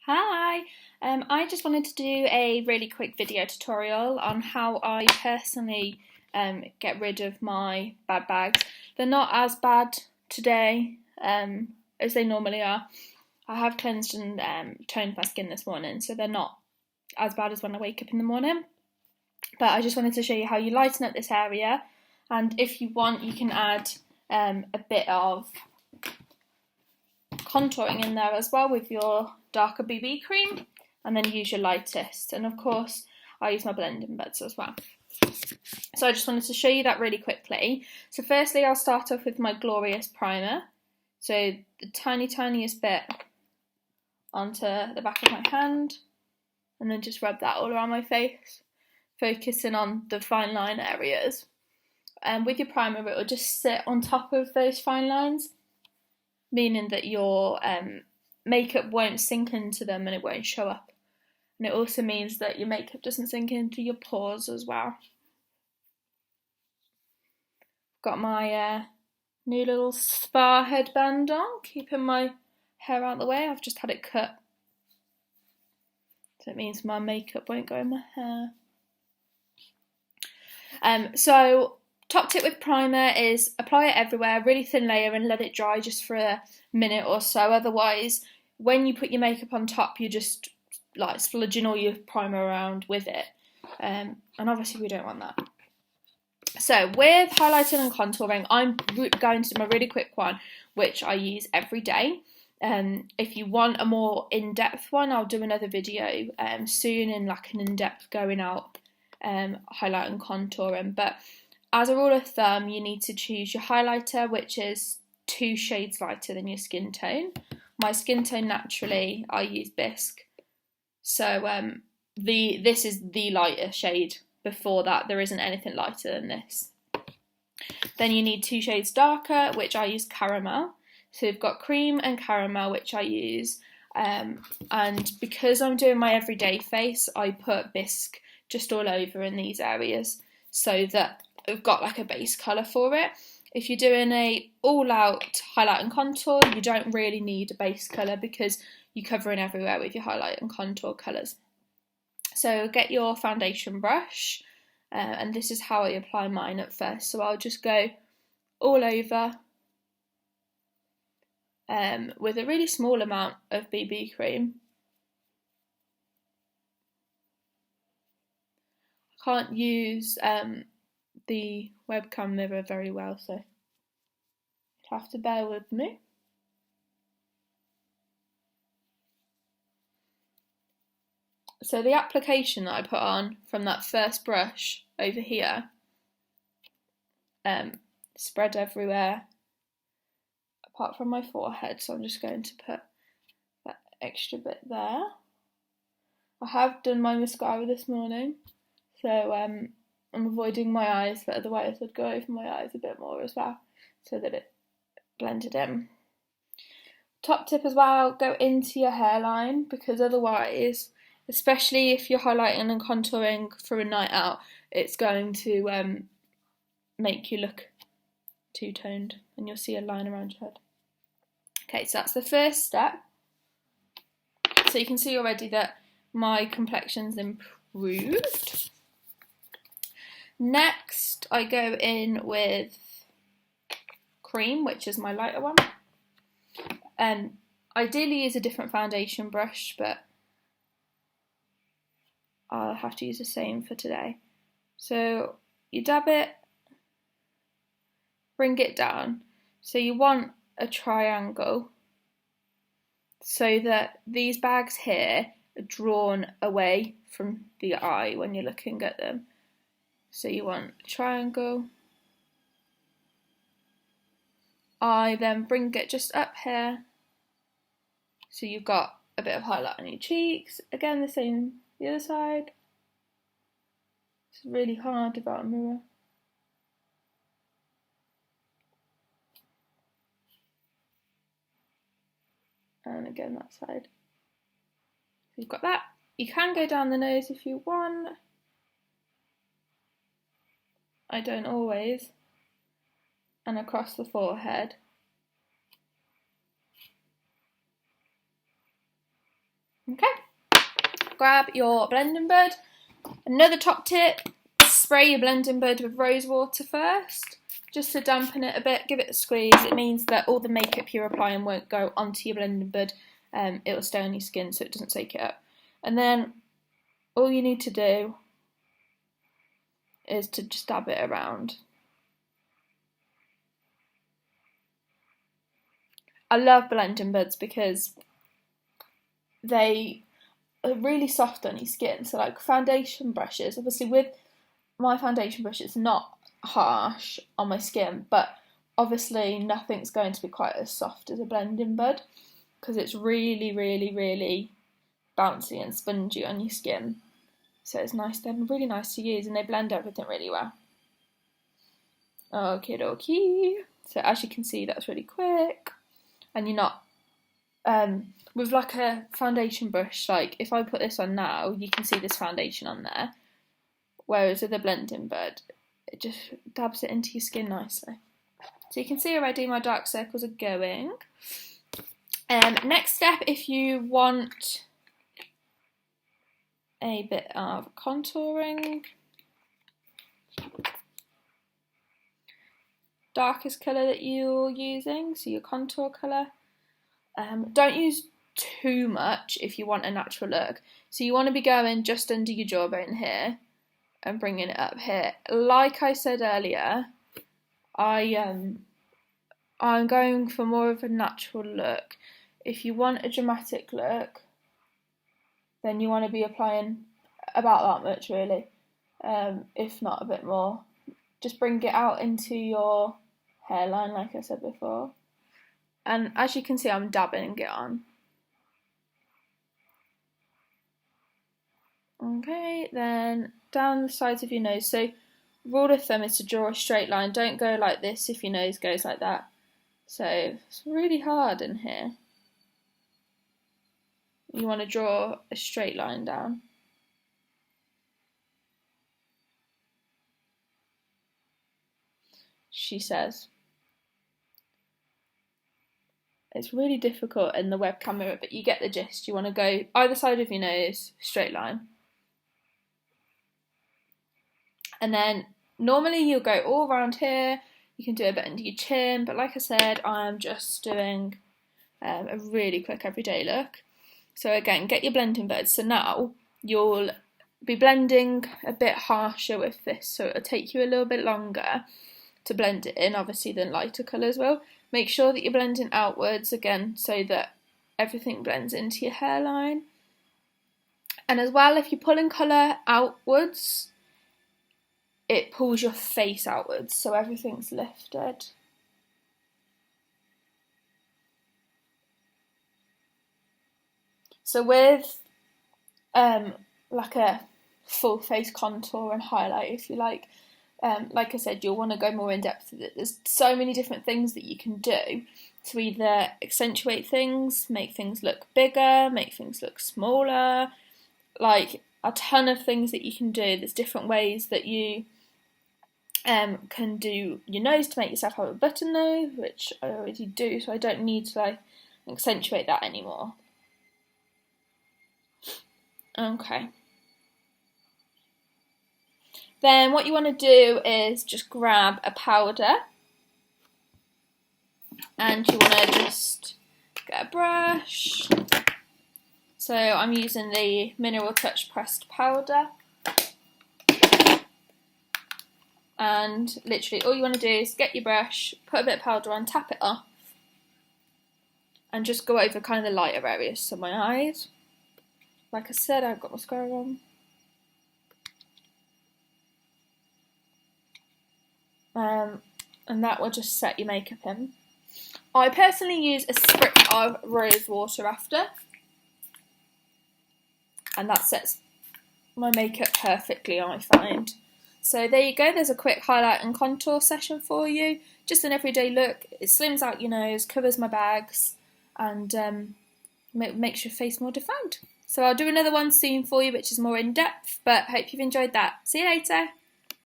Hi, I just wanted to do a really quick video tutorial on how I personally get rid of my bad bags. They're not as bad today as they normally are. I have cleansed and toned my skin this morning, so they're not as bad as when I wake up in the morning. But I just wanted to show you how you lighten up this area, and if you want you can add a bit of contouring in there as well with your darker BB cream, and then use your lightest, and of course I use my blending buds as well. So I just wanted to show you that really quickly. So firstly I'll start off with my Glorious primer, so the tiniest bit onto the back of my hand, and then just rub that all around my face, focusing on the fine line areas. And with your primer it will just sit on top of those fine lines, meaning that your makeup won't sink into them and it won't show up. And it also means that your makeup doesn't sink into your pores as well. Got my new little spa headband on, keeping my hair out of the way. I've just had it cut, so it means my makeup won't go in my hair. So top tip with primer is apply it everywhere, really thin layer, and let it dry just for a minute or so. Otherwise, when you put your makeup on top, you're just like splodging all your primer around with it. And obviously we don't want that. So with highlighting and contouring, I'm going to do my really quick one, which I use every day. If you want a more in-depth one, I'll do another video soon in like an in-depth going out highlight and contouring. But as a rule of thumb, you need to choose your highlighter, which is 2 shades lighter than your skin tone. My skin tone, naturally, I use Bisque. So this is the lighter shade. Before that, there isn't anything lighter than this. Then you need 2 shades darker, which I use Caramel. So you've got Cream and Caramel, which I use. And because I'm doing my everyday face, I put Bisque just all over in these areas so that I've got like a base colour for it. If you're doing a all-out highlight and contour, you don't really need a base colour because you're covering everywhere with your highlight and contour colours. So get your foundation brush, and this is how I apply mine at first. So I'll just go all over with a really small amount of BB cream. I can't use the webcam mirror very well, so you'll have to bear with me. So the application that I put on from that first brush over here spread everywhere apart from my forehead, so I'm just going to put that extra bit there. I have done my mascara this morning, so I'm avoiding my eyes, but otherwise I'd go over my eyes a bit more as well so that it blended in. Top tip as well, go into your hairline, because otherwise, especially if you're highlighting and contouring for a night out, it's going to make you look two-toned and you'll see a line around your head. Okay, so that's the first step. So you can see already that my complexion's improved. Next, I go in with Cream, which is my lighter one. Ideally use a different foundation brush, but I'll have to use the same for today. So you dab it, bring it down. So you want a triangle so that these bags here are drawn away from the eye when you're looking at them. So you want a triangle. I then bring it just up here. So you've got a bit of highlight on your cheeks. Again, the same the other side. It's really hard about a mirror. And again that side. So you've got that. You can go down the nose if you want. I don't always. And across the forehead. Okay, grab your blending bud. Another top tip, spray your blending bud with rose water first, just to dampen it a bit, give it a squeeze. It means that all the makeup you're applying won't go onto your blending bud, it will stay on your skin so it doesn't soak it up. And then all you need to do is to just dab it around. I love blending buds because they are really soft on your skin. So like foundation brushes, obviously with my foundation brush it's not harsh on my skin, but obviously nothing's going to be quite as soft as a blending bud because it's really, really, really bouncy and spongy on your skin. So it's nice, they're really nice to use and they blend everything really well. Okie dokie. So as you can see, that's really quick. And you're not, with like a foundation brush, like if I put this on now, you can see this foundation on there. Whereas with a blending bud, it just dabs it into your skin nicely. So you can see already my dark circles are going. Next step, if you want a bit of contouring, darkest colour that you're using, so your contour colour. Don't use too much if you want a natural look. So you want to be going just under your jawbone here and bringing it up here. Like I said earlier, I'm going for more of a natural look. If you want a dramatic look, then you want to be applying about that much really, if not a bit more. Just bring it out into your hairline like I said before. And as you can see, I'm dabbing it on. Okay, then down the sides of your nose. So rule of thumb is to draw a straight line. Don't go like this if your nose goes like that. So it's really hard in here. You want to draw a straight line down. She says. It's really difficult in the webcam mirror, but you get the gist. You want to go either side of your nose, straight line. And then normally you'll go all around here. You can do a bit under your chin, but like I said, I'm just doing a really quick everyday look. So again, get your blending bud. So now you'll be blending a bit harsher with this, so it'll take you a little bit longer to blend it in, obviously, than lighter colours will. Make sure that you're blending outwards again so that everything blends into your hairline. And as well, if you're pulling colour outwards, it pulls your face outwards, so everything's lifted. So with like a full face contour and highlight, if you like I said, you'll want to go more in depth with it. There's so many different things that you can do to either accentuate things, make things look bigger, make things look smaller, like a ton of things that you can do. There's different ways that you can do your nose to make yourself have a button nose, which I already do, so I don't need to like accentuate that anymore. Okay. Then what you want to do is just grab a powder and you want to just get a brush. So I'm using the Mineral Touch pressed powder. And literally all you want to do is get your brush, put a bit of powder on, tap it off, and just go over kind of the lighter areas. So my eyes, like I said, I've got mascara on. And that will just set your makeup in. I personally use a spritz of rose water after, and that sets my makeup perfectly, I find. So there you go, there's a quick highlight and contour session for you. Just an everyday look. It slims out your nose, covers my bags, and makes your face more defined. So I'll do another one soon for you, which is more in depth, but hope you've enjoyed that. See you later.